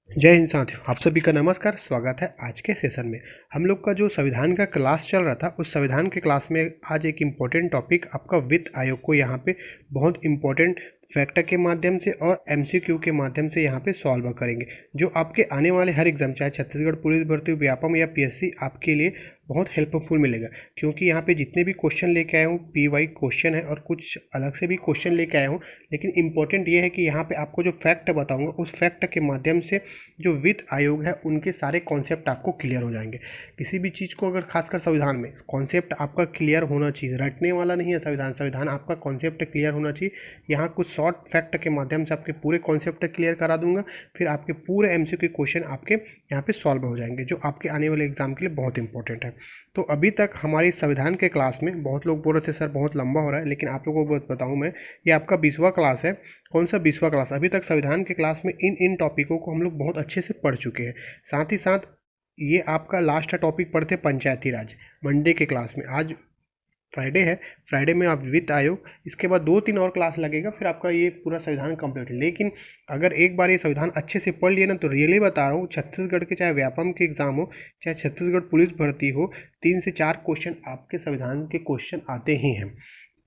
जय हिंद साथियों, आप सभी का नमस्कार। स्वागत है आज के सेशन में। हम लोग का जो संविधान का क्लास चल रहा था, उस संविधान के क्लास में आज एक इम्पोर्टेंट टॉपिक आपका वित्त आयोग को यहाँ पे बहुत इम्पोर्टेंट फैक्टर के माध्यम से और एमसीक्यू के माध्यम से यहाँ पे सॉल्व करेंगे, जो आपके आने वाले हर एग्जाम, चाहे छत्तीसगढ़ पुलिस भर्ती, व्यापम या पीएससी, आपके लिए बहुत हेल्पफुल मिलेगा। क्योंकि यहाँ पे जितने भी क्वेश्चन लेके आया हूँ, पी वाई क्वेश्चन है और कुछ अलग से भी क्वेश्चन लेके आया हूँ। लेकिन इंपॉर्टेंट ये है कि यहाँ पे आपको जो फैक्ट बताऊंगा, उस फैक्ट के माध्यम से जो वित्त आयोग है उनके सारे कॉन्सेप्ट आपको क्लियर हो जाएंगे। किसी भी चीज़ को अगर खासकर संविधान में कॉन्सेप्ट आपका क्लियर होना चाहिए, रटने वाला नहीं है संविधान। संविधान आपका कॉन्सेप्ट क्लियर होना चाहिए। यहाँ कुछ शॉर्ट फैक्ट के माध्यम से आपके पूरे कॉन्सेप्ट क्लियर करा दूंगा, फिर आपके पूरे एमसीक्यू क्वेश्चन आपके यहाँ पे सॉल्व हो जाएंगे, जो आपके आने वाले एग्जाम के लिए बहुत इंपॉर्टेंट है। तो अभी तक हमारी संविधान के क्लास में बहुत लोग बोल रहे थे सर बहुत लंबा हो रहा है, लेकिन आप लोगों को बताऊं मैं, ये आपका 20वां क्लास है। कौन सा 20वां क्लास? अभी तक संविधान के क्लास में इन टॉपिकों को हम लोग बहुत अच्छे से पढ़ चुके हैं। साथ ही साथ ये आपका लास्ट टॉपिक पढ़ते पंचायती राज मंडे के क्लास में। आज फ्राइडे है, फ्राइडे में आप वित्त आयोग, इसके बाद 2-3 और क्लास लगेगा, फिर आपका ये पूरा संविधान कंप्लीट है। लेकिन अगर एक बार ये संविधान अच्छे से पढ़ लिया ना, तो रियली बता रहा हूँ, छत्तीसगढ़ के चाहे व्यापम के एग्जाम हो, चाहे छत्तीसगढ़ पुलिस भर्ती हो, 3 से 4 क्वेश्चन आपके संविधान के क्वेश्चन आते ही हैं।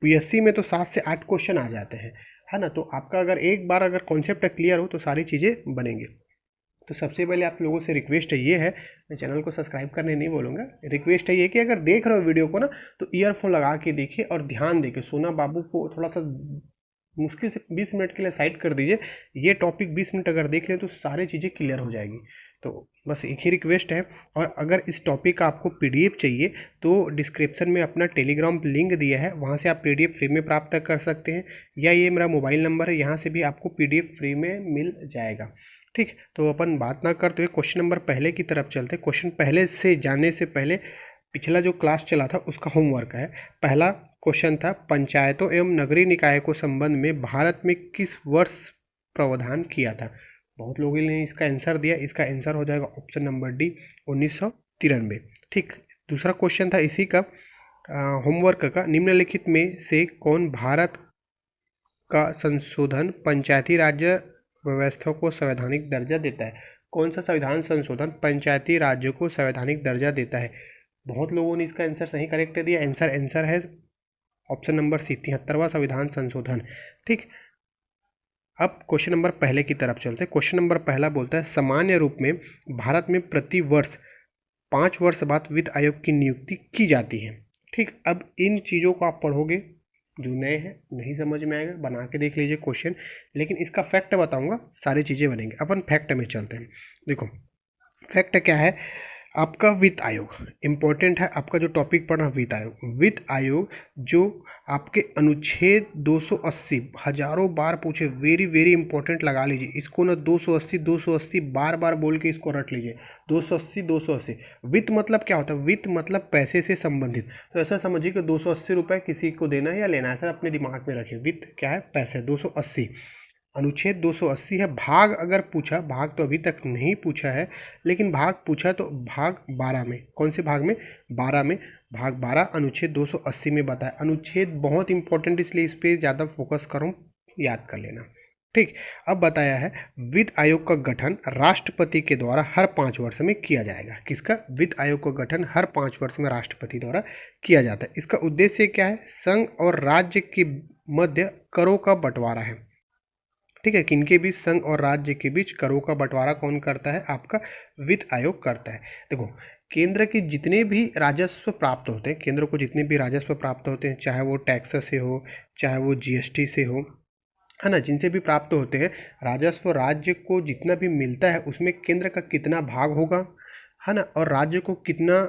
पीएससी में तो 7 से 8 क्वेश्चन आ जाते हैं, है ना। तो आपका अगर एक बार अगर कॉन्सेप्ट क्लियर हो तो सारी चीज़ें बनेंगी। तो सबसे पहले आप लोगों से रिक्वेस्ट ये है, मैं चैनल को सब्सक्राइब करने नहीं बोलूँगा, रिक्वेस्ट है ये कि अगर देख रहे हो वीडियो को ना, तो ईयरफोन लगा के देखिए और ध्यान देके सोना। बाबू को थोड़ा सा मुश्किल से 20 मिनट के लिए साइड कर दीजिए। ये टॉपिक 20 मिनट अगर देख लें तो सारी चीज़ें क्लियर हो जाएगी। तो बस एक ही रिक्वेस्ट है। और अगर इस टॉपिक का आपको पीडीएफ चाहिए तो डिस्क्रिप्शन में अपना टेलीग्राम लिंक दिया है, वहाँ से आप पीडीएफ फ्री में प्राप्त कर सकते हैं, या ये मेरा मोबाइल नंबर है, यहाँ से भी आपको पीडीएफ फ्री में मिल जाएगा। ठीक, तो अपन बात ना करते हुए क्वेश्चन नंबर पहले की तरफ चलते। क्वेश्चन पहले से जाने से पहले पिछला जो क्लास चला था उसका होमवर्क है। पहला क्वेश्चन था, पंचायतों एवं नगरीय निकाय को संबंध में भारत में किस वर्ष प्रावधान किया था? बहुत लोगों ने इसका आंसर दिया। इसका आंसर हो जाएगा ऑप्शन नंबर डी, 1993। ठीक, दूसरा क्वेश्चन था इसी का होमवर्क का, निम्नलिखित में से कौन भारत का संशोधन पंचायती राज्य व्यवस्था को संवैधानिक दर्जा देता है? कौन सा संविधान संशोधन पंचायती राज्य को संवैधानिक दर्जा देता है? बहुत लोगों ने इसका आंसर सही करेक्ट दिया। आंसर है ऑप्शन नंबर सी, 73वां संविधान संशोधन। ठीक, अब क्वेश्चन नंबर पहले की तरफ चलते हैं। क्वेश्चन नंबर पहला बोलता है, सामान्य रूप में भारत में प्रति वर्ष 5 वर्ष बाद वित्त आयोग की नियुक्ति की जाती है। ठीक, अब इन चीज़ों को आप पढ़ोगे, जो नए हैं नहीं समझ में आएगा, बना के देख लीजिए क्वेश्चन, लेकिन इसका फैक्ट बताऊंगा, सारी चीज़ें बनेंगी। अपन फैक्ट में चलते हैं। देखो फैक्ट क्या है, आपका वित्त आयोग इंपॉर्टेंट है। आपका जो टॉपिक पढ़ना वित्त आयोग, वित्त आयोग जो आपके अनुच्छेद 280 हजारों बार पूछे, वेरी वेरी इंपॉर्टेंट, लगा लीजिए इसको ना। 280 280 बार बार बोल के इसको रट लीजिए। 280 280। वित्त मतलब क्या होता है? वित्त मतलब पैसे से संबंधित। तो ऐसा समझिए कि 280 रुपये किसी को देना है या लेना है, सर अपने दिमाग में रखिए। वित्त क्या है? पैसे। 280 अनुच्छेद 280 है। भाग अगर पूछा, भाग तो अभी तक नहीं पूछा है, लेकिन भाग पूछा तो भाग 12 में। कौन से भाग में? 12 में। भाग 12 अनुच्छेद 280 में बताया। अनुच्छेद बहुत इंपॉर्टेंट, इसलिए इस पर ज़्यादा फोकस करूँ, याद कर लेना। ठीक, अब बताया है वित्त आयोग का गठन राष्ट्रपति के द्वारा हर 5 वर्ष में किया जाएगा। किसका? वित्त आयोग का गठन हर 5 वर्ष में राष्ट्रपति द्वारा किया जाता है। इसका उद्देश्य क्या है? संघ और राज्य के मध्य करों का बंटवारा है। ठीक है, किनके बीच? संघ और राज्य के बीच करों का बंटवारा कौन करता है? आपका वित्त आयोग करता है। देखो, केंद्र के जितने भी राजस्व प्राप्त होते हैं, केंद्र को जितने भी राजस्व प्राप्त होते हैं, चाहे वो टैक्स से हो, चाहे वो जीएसटी से हो, है ना, जिनसे भी प्राप्त होते हैं राजस्व, राज्य को जितना भी मिलता है उसमें केंद्र का कितना भाग होगा, है ना, और राज्य को कितना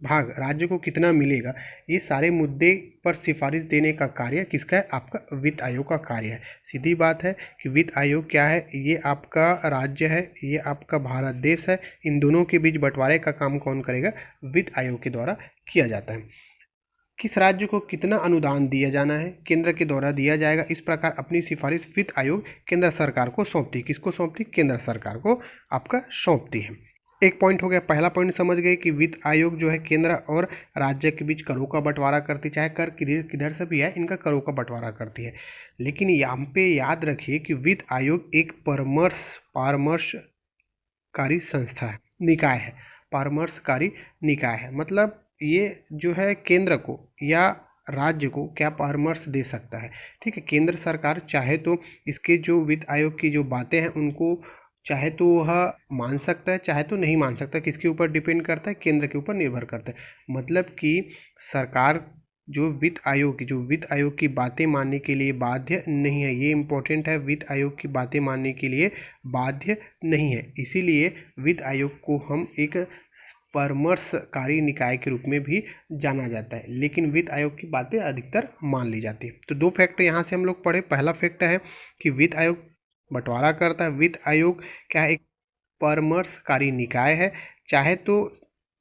भाग, राज्य को कितना मिलेगा, ये सारे मुद्दे पर सिफारिश देने का कार्य किसका है? आपका वित्त आयोग का कार्य है। सीधी बात है कि वित्त आयोग क्या है? ये आपका राज्य है, ये आपका भारत देश है। इन दोनों के बीच बंटवारे का काम कौन करेगा? वित्त आयोग के द्वारा किया जाता है। किस राज्य को कितना अनुदान दिया जाना है? केंद्र के द्वारा दिया जाएगा। इस प्रकार अपनी सिफारिश वित्त आयोग केंद्र सरकार को सौंपती है। किसको सौंपती? केंद्र सरकार को आपका सौंपती है। एक पॉइंट हो गया। पहला पॉइंट समझ गए कि वित्त आयोग जो है केंद्र और राज्य के बीच करों का बंटवारा करती, चाहे कर किधर से भी है, इनका करों का बंटवारा करती है। लेकिन यहाँ पे याद रखिए कि वित्त आयोग एक परामर्श परामर्शकारी संस्था है, निकाय है, परामर्शकारी निकाय है। मतलब ये जो है केंद्र को या राज्य को क्या परामर्श दे सकता है। ठीक है, केंद्र सरकार चाहे तो इसके जो वित्त आयोग की जो बातें हैं उनको चाहे तो वह मान सकता है, चाहे तो नहीं मान सकता। किसके ऊपर डिपेंड करता है? केंद्र के ऊपर निर्भर करता है। मतलब कि सरकार जो वित्त आयोग की बातें मानने के लिए बाध्य नहीं है। ये इंपॉर्टेंट है, वित्त आयोग की बातें मानने के लिए बाध्य नहीं है। इसीलिए वित्त आयोग को हम एक परामर्शकारी निकाय के रूप में भी जाना जाता है, लेकिन वित्त आयोग की बातें अधिकतर मान ली जाती है। तो दो फैक्ट यहाँ से हम लोग पढ़े। पहला फैक्ट है कि वित्त आयोग बंटवारा करता है। वित्त आयोग क्या है? एक परामर्शकारी निकाय है। चाहे तो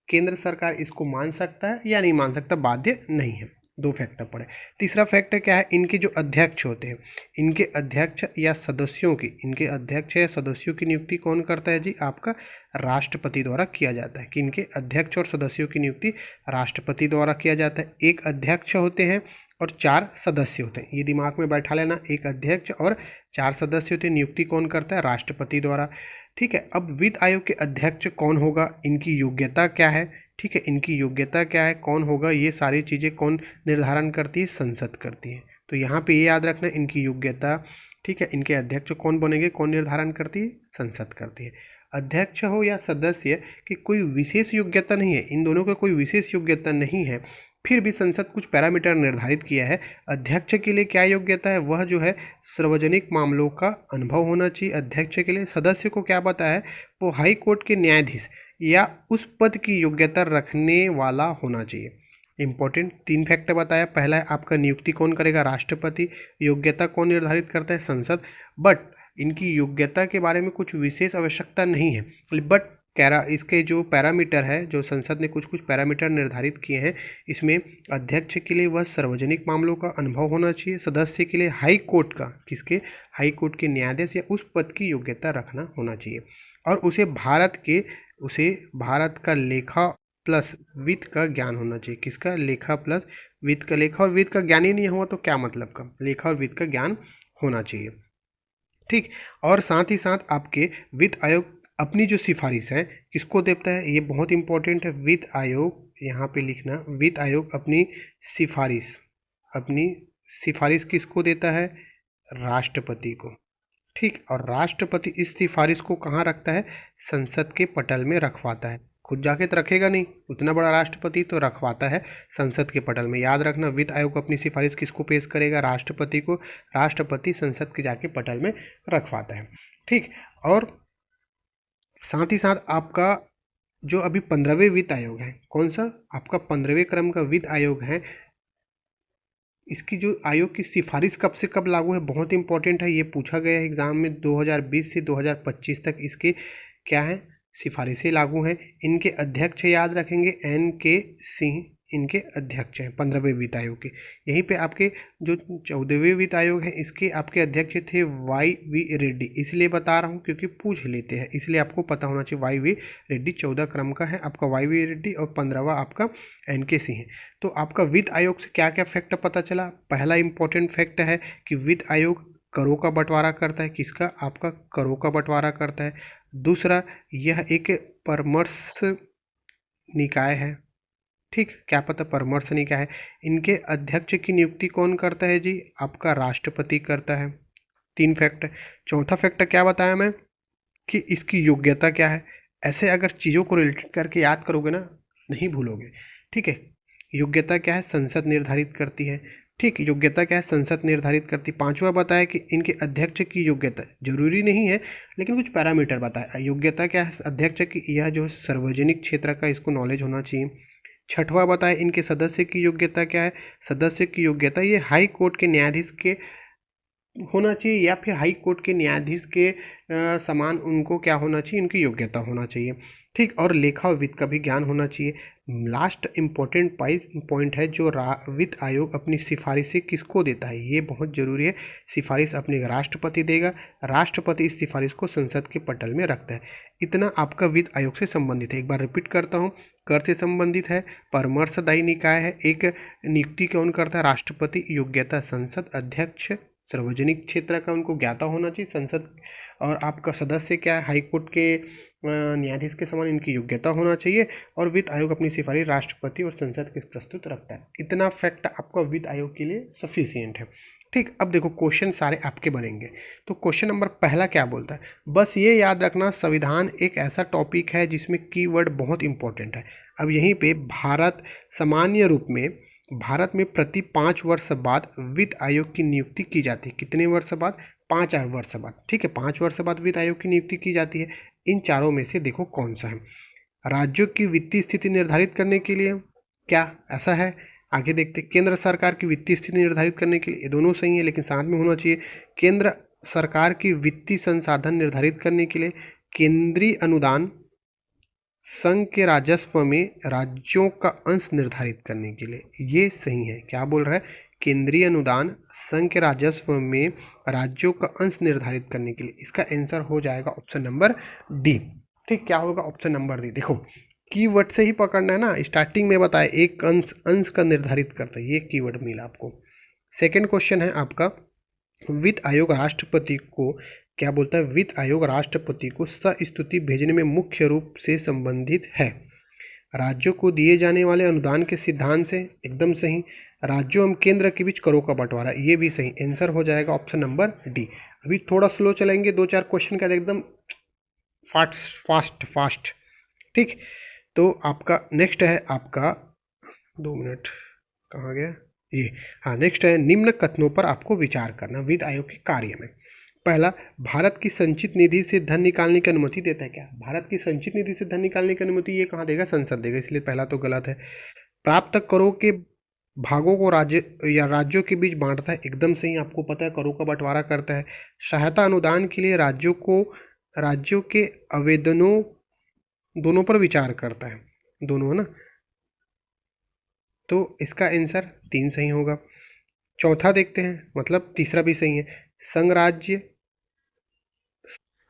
केंद्र सरकार इसको मान सकता है या नहीं मान सकता, बाध्य नहीं है। दो फैक्टर पड़े। तीसरा फैक्टर क्या है? इनके जो अध्यक्ष होते हैं, इनके अध्यक्ष या सदस्यों की नियुक्ति कौन करता है जी? आपका राष्ट्रपति द्वारा किया जाता है। कि इनके अध्यक्ष और सदस्यों की नियुक्ति राष्ट्रपति द्वारा किया जाता है। एक अध्यक्ष होते हैं और 4 सदस्य होते हैं। ये दिमाग में बैठा लेना, एक अध्यक्ष और 4 सदस्य होते हैं। नियुक्ति कौन करता है? राष्ट्रपति द्वारा। ठीक है, अब वित्त आयोग के अध्यक्ष कौन होगा, इनकी योग्यता क्या है? ठीक है, इनकी योग्यता क्या है, कौन होगा, ये सारी चीज़ें कौन निर्धारण करती है? संसद करती है। तो यहाँ पे ये याद रखना, इनकी योग्यता, ठीक है, इनके अध्यक्ष कौन बनेंगे, कौन निर्धारण करती है? संसद करती है। अध्यक्ष हो या सदस्य की कोई विशेष योग्यता नहीं है, इन दोनों का कोई विशेष योग्यता नहीं है, फिर भी संसद कुछ पैरामीटर निर्धारित किया है। अध्यक्ष के लिए क्या योग्यता है? वह जो है सार्वजनिक मामलों का अनुभव होना चाहिए अध्यक्ष के लिए। सदस्य को क्या बताया है? वो हाई कोर्ट के न्यायाधीश या उस पद की योग्यता रखने वाला होना चाहिए। इंपॉर्टेंट 3 फैक्टर बताया। पहला है आपका नियुक्ति कौन करेगा? राष्ट्रपति। योग्यता कौन निर्धारित करता है? संसद। बट इनकी योग्यता के बारे में कुछ विशेष आवश्यकता नहीं है, बट इसके जो पैरामीटर है, जो संसद ने कुछ पैरामीटर निर्धारित किए हैं, इसमें अध्यक्ष के लिए वह सार्वजनिक मामलों का अनुभव होना चाहिए। सदस्य के लिए हाई कोर्ट का, किसके? हाई कोर्ट के न्यायाधीश या उस पद की योग्यता रखना होना चाहिए। और उसे भारत का लेखा प्लस वित्त का ज्ञान होना चाहिए। किसका? लेखा प्लस वित्त का। लेखा और वित्त का ज्ञान ही नहीं हुआ तो क्या मतलब का? लेखा और वित्त का ज्ञान होना चाहिए। ठीक, और साथ ही साथ आपके वित्त आयोग अपनी जो सिफारिश है किसको देता है? ये बहुत इंपॉर्टेंट है। वित्त आयोग, यहाँ पे लिखना, वित्त आयोग अपनी सिफारिश किसको देता है? राष्ट्रपति को। ठीक, और राष्ट्रपति इस सिफारिश को कहाँ रखता है? संसद के पटल में रखवाता है। खुद जाके तो रखेगा नहीं, उतना बड़ा राष्ट्रपति, तो रखवाता है संसद के पटल में। याद रखना, वित्त आयोग अपनी सिफारिश किसको पेश करेगा? राष्ट्रपति को। राष्ट्रपति संसद के जाके पटल में रखवाता है। ठीक, और साथ ही साथ आपका जो अभी 15वें वित्त आयोग है, कौन सा? आपका 15वें क्रम का वित्त आयोग है। इसकी जो आयोग की सिफारिश कब से कब लागू है, बहुत इंपॉर्टेंट है। ये पूछा गया है एग्जाम में। 2020 से 2025 तक इसके क्या है? सिफारिशें लागू हैं। इनके अध्यक्ष याद रखेंगे, NK सिंह इनके अध्यक्ष हैं 15वें वित्त आयोग के। यहीं पे आपके जो 14वें वित्त आयोग है, इसके आपके अध्यक्ष थे YV रेड्डी। इसलिए बता रहा हूँ क्योंकि पूछ लेते हैं, इसलिए आपको पता होना चाहिए। YV रेड्डी 14 क्रम का है आपका YV रेड्डी, और 15वां आपका NK सिंह है। तो आपका वित्त आयोग से क्या क्या फैक्ट पता चला? पहला इंपॉर्टेंट फैक्ट है कि वित्त आयोग करों का बंटवारा करता है। किसका? आपका करों का बंटवारा करता है। दूसरा, यह एक परामर्श निकाय है। ठीक, क्या पता परामर्श निकाय है। इनके अध्यक्ष की नियुक्ति कौन करता है जी? आपका राष्ट्रपति करता है। 3 फैक्ट। चौथा फैक्ट क्या बताया मैं? कि इसकी योग्यता क्या है। ऐसे अगर चीज़ों को रिलेटेड करके याद करोगे ना, नहीं भूलोगे। ठीक है, योग्यता क्या है? संसद निर्धारित करती है। ठीक, योग्यता क्या है? संसद निर्धारित करती। 5वां बताया कि इनके अध्यक्ष की योग्यता जरूरी नहीं है, लेकिन कुछ पैरामीटर बताया। योग्यता क्या है अध्यक्ष की? यह जो सार्वजनिक क्षेत्र का इसको नॉलेज होना चाहिए। 6वां बताया इनके सदस्य की योग्यता क्या है? सदस्य की योग्यता ये हाई कोर्ट के न्यायाधीश के होना चाहिए, या फिर हाई कोर्ट के न्यायाधीश के समान उनको क्या होना चाहिए? इनकी योग्यता होना चाहिए। ठीक, और लेखा और वित्त का भी ज्ञान होना चाहिए। लास्ट इम्पोर्टेंट पॉइंट है, जो वित्त आयोग अपनी सिफारिशें किसको देता है, ये बहुत जरूरी है। सिफारिश अपने राष्ट्रपति देगा, राष्ट्रपति इस सिफारिश को संसद के पटल में रखता है। इतना आपका वित्त आयोग से संबंधित है। एक बार रिपीट करता हूँ, कर से संबंधित है, परामर्शदायी निकाय है, एक नियुक्ति कौन करता है? राष्ट्रपति। योग्यता संसद। अध्यक्ष सार्वजनिक क्षेत्र का, उनको ज्ञाता होना चाहिए संसद। और आपका सदस्य क्या है? हाईकोर्ट के न्यायाधीश के समान इनकी योग्यता होना चाहिए और वित्त आयोग अपनी सिफारिश राष्ट्रपति और संसद के प्रस्तुत रखता है। इतना फैक्ट आपका वित्त आयोग के लिए सफिशिएंट है। ठीक, अब देखो क्वेश्चन सारे आपके बनेंगे। तो क्वेश्चन नंबर पहला क्या बोलता है, बस ये याद रखना संविधान एक ऐसा टॉपिक है जिसमें कीवर्ड बहुत इंपॉर्टेंट है। अब यहीं पे भारत सामान्य रूप में भारत में प्रति 5 वर्ष बाद वित्त आयोग की नियुक्ति की जाती है। कितने वर्ष बाद? 5 वर्ष बाद। ठीक है, 5 वर्ष बाद वित्त आयोग की नियुक्ति की जाती है। इन चारों में से देखो कौन सा है। राज्यों की वित्तीय स्थिति निर्धारित करने के लिए, क्या ऐसा है? आगे देखते। केंद्र सरकार की वित्तीय स्थिति निर्धारित करने के लिए, ये दोनों सही है लेकिन साथ में होना चाहिए। केंद्र सरकार की वित्तीय संसाधन निर्धारित करने के लिए, केंद्रीय अनुदान, संघ के राजस्व में राज्यों का अंश निर्धारित करने के लिए, ये सही है। क्या बोल रहा है? केंद्रीय अनुदान, संघ के राजस्व में राज्यों का अंश निर्धारित करने के लिए। इसका आंसर हो जाएगा ऑप्शन नंबर डी। ठीक, क्या होगा? Option number D. देखो कीवर्ड से ही पकड़ना है ना, स्टार्टिंग में बताया एक अंश का निर्धारित करता है, ये कीवर्ड मिला आपको। सेकेंड क्वेश्चन है आपका, वित्त आयोग राष्ट्रपति को क्या बोलता है? वित्त आयोग राष्ट्रपति को सस्तुति भेजने में मुख्य रूप से संबंधित है। राज्यों को दिए जाने वाले अनुदान के सिद्धांत से, एकदम सही। राज्यों एवं केंद्र के बीच करों का बंटवारा, ये भी सही। आंसर हो जाएगा ऑप्शन नंबर डी। अभी थोड़ा स्लो चलेंगे, 2-4 क्वेश्चन का एकदम फास्ट। ठीक, तो आपका नेक्स्ट है आपका, 2 मिनट कहाँ गया ये, हाँ नेक्स्ट है, निम्न कथनों पर आपको विचार करना वित्त आयोग के कार्य में। पहला, भारत की संचित निधि से धन निकालने की अनुमति देता है। क्या भारत की संचित निधि से धन निकालने की अनुमति ये कहाँ देगा? संसद देगा, इसलिए पहला तो गलत है। प्राप्त करों के भागों को राज्य या राज्यों के बीच बांटता है, एकदम सही। आपको पता है करों का बंटवारा करता है। सहायता अनुदान के लिए राज्यों के आवेदनों दोनों पर विचार करता है, दोनों है ना, तो इसका आंसर 3 सही होगा। चौथा देखते हैं, मतलब तीसरा भी सही है।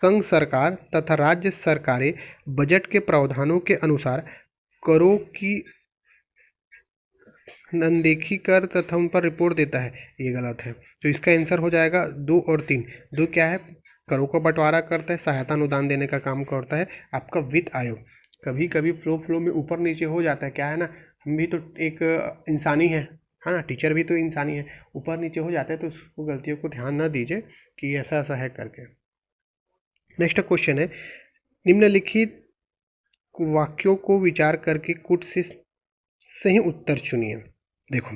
संघ सरकार तथा राज्य सरकारें बजट के प्रावधानों के अनुसार करों की अनदेखी कर तथा उन पर रिपोर्ट देता है, ये गलत है। तो इसका आंसर हो जाएगा 2 और 3। 2 क्या है? करों का बंटवारा करता है, सहायता अनुदान देने का काम करता है आपका वित्त आयोग। कभी कभी फ्लो में ऊपर नीचे हो जाता है, क्या है ना, हम भी तो एक इंसानी है ना, टीचर भी तो इंसानी है, ऊपर नीचे हो जाता है, तो उसको गलतियों को ध्यान ना दीजिए कि ऐसा ऐसा है करके। नेक्स्ट क्वेश्चन है, निम्नलिखित वाक्यों को विचार करके कुछ से सही उत्तर चुनिए। देखो,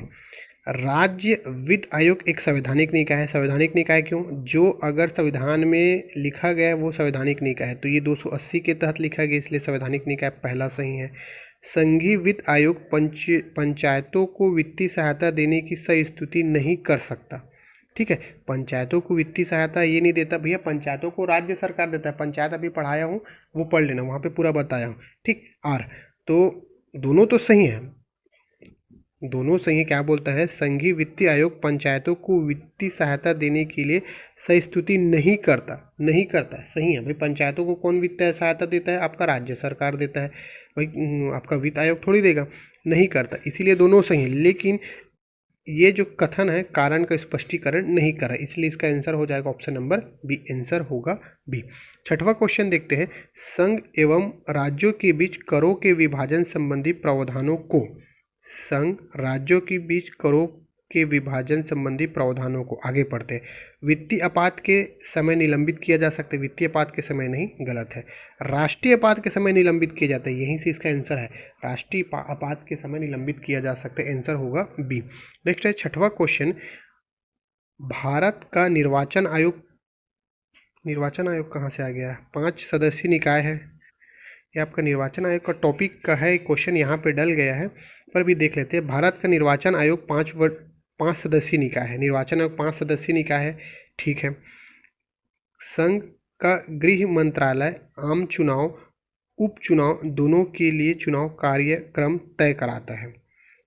राज्य वित्त आयोग एक संवैधानिक निकाय है। संवैधानिक निकाय क्यों? जो अगर संविधान में लिखा गया है वो संवैधानिक निकाय है, तो ये 280 के तहत लिखा गया, इसलिए संवैधानिक निकाय पहला सही है। संघीय वित्त आयोग पंचायतों को वित्तीय सहायता देने की सस्तुति नहीं कर सकता। ठीक है, पंचायतों को वित्तीय सहायता ये नहीं देता भैया, पंचायतों को राज्य सरकार देता है। पंचायत अभी पढ़ाया हूँ, वो पढ़ लेना, वहाँ पे पूरा बताया हूँ। ठीक, और तो दोनों तो सही है, दोनों सही है। क्या बोलता है? संघीय वित्तीय आयोग पंचायतों को वित्तीय सहायता देने के लिए सस्तुति नहीं करता, सही है भाई। पंचायतों को कौन वित्तीय सहायता देता है? आपका राज्य सरकार देता है भाई, आपका वित्त आयोग थोड़ी देगा, नहीं करता, इसीलिए दोनों सही है। लेकिन ये जो कथन है कारण का स्पष्टीकरण नहीं कर रहा है, इसलिए इसका आंसर हो जाएगा ऑप्शन नंबर बी। आंसर होगा बी। छठवां क्वेश्चन देखते हैं, संघ एवं राज्यों के बीच करों के विभाजन संबंधी प्रावधानों को, संघ राज्यों के बीच करों के विभाजन संबंधी प्रावधानों को, आगे पढ़ते हैं, वित्तीय आपात के समय निलंबित किया जा सकता है। वित्तीय आपात के समय नहीं, गलत है। राष्ट्रीय आपात के समय निलंबित किया जाता है, यहीं से इसका आंसर है। राष्ट्रीय आपात के समय निलंबित किया जा सकता है, आंसर होगा बी। नेक्स्ट है छठवां क्वेश्चन, भारत का निर्वाचन आयोग कहाँ से आ गया? 5 सदस्यीय निकाय है, ये आपका निर्वाचन आयोग का टॉपिक का है, क्वेश्चन यहाँ पे डल गया है, पर भी देख लेते हैं। भारत का निर्वाचन आयोग 5 सदस्यीय निकाय है। निर्वाचन आयोग 5 सदस्यीय निकाय है, ठीक है। संघ का गृह मंत्रालय आम चुनाव, उपचुनाव दोनों के लिए चुनाव कार्यक्रम तय कराता है।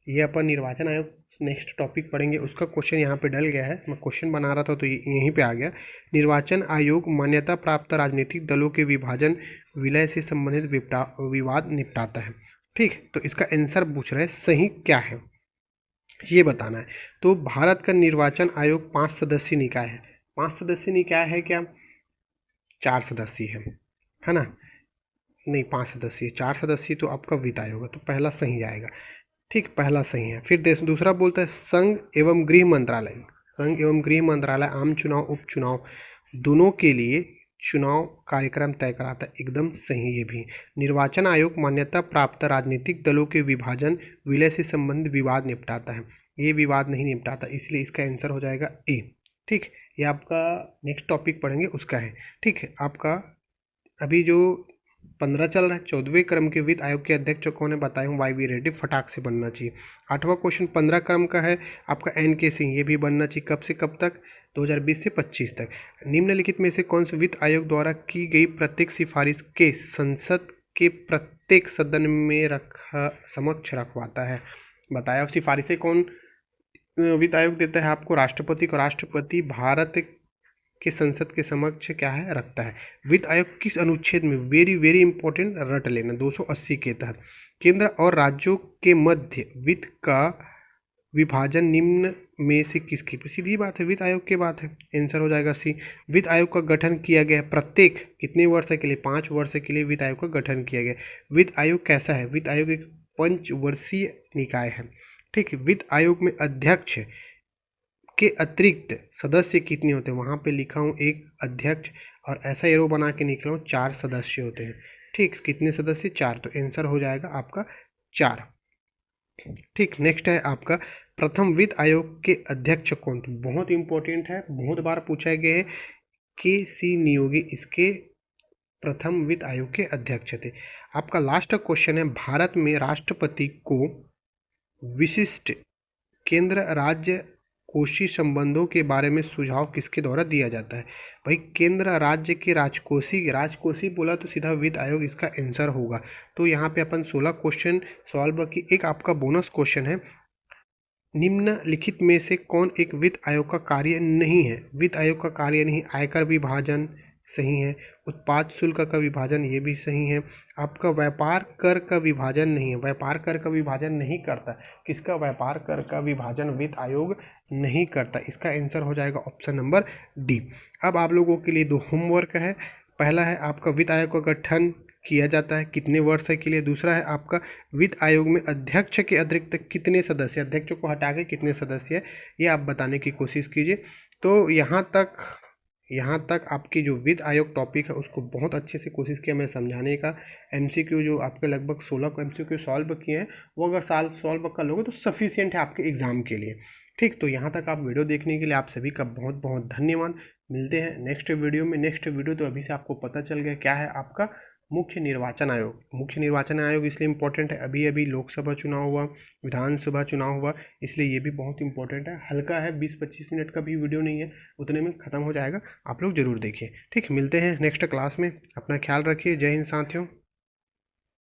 ये अपन निर्वाचन आयोग नेक्स्ट टॉपिक पढ़ेंगे, उसका क्वेश्चन यहाँ पे डल गया है, मैं क्वेश्चन बना रहा था तो यहीं पे आ गया। निर्वाचन आयोग मान्यता प्राप्त राजनीतिक दलों के विभाजन विलय से संबंधित विवाद निपटाता है। ठीक, तो इसका आंसर पूछ रहे हैं सही क्या है, ये बताना है। तो भारत का निर्वाचन आयोग 5 सदस्यीय निकाय है। 5 सदस्यीय निकाय है क्या? 4 सदस्यीय है ना। नहीं 5 सदस्यीय, 4 सदस्यीय तो आपका वित्त आयोग है, तो पहला सही जाएगा। ठीक, पहला सही है। फिर दूसरा बोलता है संघ एवं गृह मंत्रालय। संघ एवं गृह मंत्रालय आम चुनाव उपचुनाव दोनों के लिए चुनाव कार्यक्रम तय कराता है, एकदम सही ये भी। निर्वाचन आयोग मान्यता प्राप्त राजनीतिक दलों के विभाजन विलय से संबंधित विवाद निपटाता है, ये विवाद नहीं निपटाता, इसलिए इसका आंसर हो जाएगा ए। ठीक, ये आपका नेक्स्ट टॉपिक पढ़ेंगे उसका है। ठीक है, आपका अभी जो 15 चल रहा है, 14वें क्रम के वित्त आयोग के अध्यक्ष कौन है बताए हूँ, वाई वी रेड्डी, फटाक से बनना चाहिए। 8वां क्वेश्चन 15 क्रम का है आपका एन के सिंह, ये भी बनना चाहिए। कब से कब तक, 2020 से 25 तक। निम्नलिखित में से कौन से वित्त आयोग द्वारा की गई प्रत्येक सिफारिश के संसद के प्रत्येक सदन में समक्ष रखवाता है, बताया। सिफारिशें कौन वित्त आयोग देता है आपको, राष्ट्रपति को। राष्ट्रपति भारत के संसद के समक्ष क्या है, रखता है। वित्त आयोग किस अनुच्छेद में, वेरी वेरी इंपॉर्टेंट, रट लेना, 280 के तहत। केंद्र और राज्यों के मध्य वित्त का विभाजन निम्न में से किसकी, सीधी बात है, वित्त आयोग की बात है, आंसर हो जाएगा सी। वित्त आयोग का गठन किया गया प्रत्येक कितने वर्ष के लिए, 5 वर्ष के लिए वित्त आयोग का गठन किया गया। वित्त आयोग कैसा है, वित्त आयोग एक पंचवर्षीय निकाय है। ठीक, वित्त आयोग में अध्यक्ष के अतिरिक्त सदस्य कितने होते हैं, वहाँ पे लिखा हूँ एक अध्यक्ष, और ऐसा एरो बना के निकला हूँ 4 सदस्य होते हैं। ठीक, कितने सदस्य, 4, तो आंसर हो जाएगा आपका 4। ठीक, नेक्स्ट है आपका प्रथम वित्त आयोग के अध्यक्ष कौन थे, बहुत इंपॉर्टेंट है, बहुत बार पूछा गया है। के सी नियोगी इसके प्रथम वित्त आयोग के अध्यक्ष थे। आपका लास्ट क्वेश्चन है, भारत में राष्ट्रपति को विशिष्ट केंद्र राज्य कोषीय संबंधों के बारे में सुझाव किसके द्वारा दिया जाता है। भाई केंद्र राज्य के राजकोषीय बोला तो सीधा वित्त आयोग इसका आंसर होगा। तो यहाँ पे अपन 16 क्वेश्चन सॉल्व की। एक आपका बोनस क्वेश्चन है, निम्नलिखित में से कौन एक वित्त आयोग का कार्य नहीं है। वित्त आयोग का कार्य नहीं, आयकर विभाजन सही है, उत्पाद शुल्क का विभाजन ये भी सही है। आपका व्यापार कर का विभाजन नहीं है, व्यापार कर का विभाजन नहीं करता, किसका, व्यापार कर का विभाजन वित्त आयोग नहीं करता, इसका आंसर हो जाएगा ऑप्शन नंबर डी। अब आप लोगों के लिए 2 होमवर्क है। पहला है आपका वित्त आयोग का गठन किया जाता है कितने वर्ष के लिए, दूसरा है आपका वित्त आयोग में अध्यक्ष के अतिरिक्त कितने सदस्य, अध्यक्ष को हटा के कितने सदस्य है, ये आप बताने की कोशिश कीजिए। तो यहाँ तक आपकी जो वित्त आयोग टॉपिक है उसको बहुत अच्छे से कोशिश किया मैं समझाने का। एमसीक्यू जो आपके लगभग 16 को एमसीक्यू सॉल्व किए हैं, वो अगर साल सॉल्व कर लोगे तो सफिशिएंट है आपके एग्जाम के लिए। ठीक, तो यहाँ तक आप वीडियो देखने के लिए आप सभी का बहुत बहुत धन्यवाद। मिलते हैं नेक्स्ट वीडियो में। नेक्स्ट वीडियो तो अभी से आपको पता चल गया क्या है, आपका मुख्य निर्वाचन आयोग। मुख्य निर्वाचन आयोग इसलिए इम्पोर्टेंट है, अभी अभी लोकसभा चुनाव हुआ, विधानसभा चुनाव हुआ, इसलिए ये भी बहुत इंपॉर्टेंट है। हल्का है, 20-25 मिनट का भी वीडियो नहीं है, उतने में ख़त्म हो जाएगा, आप लोग ज़रूर देखिए। ठीक, मिलते हैं नेक्स्ट क्लास में, अपना ख्याल रखिए। जय हिंद साथियों।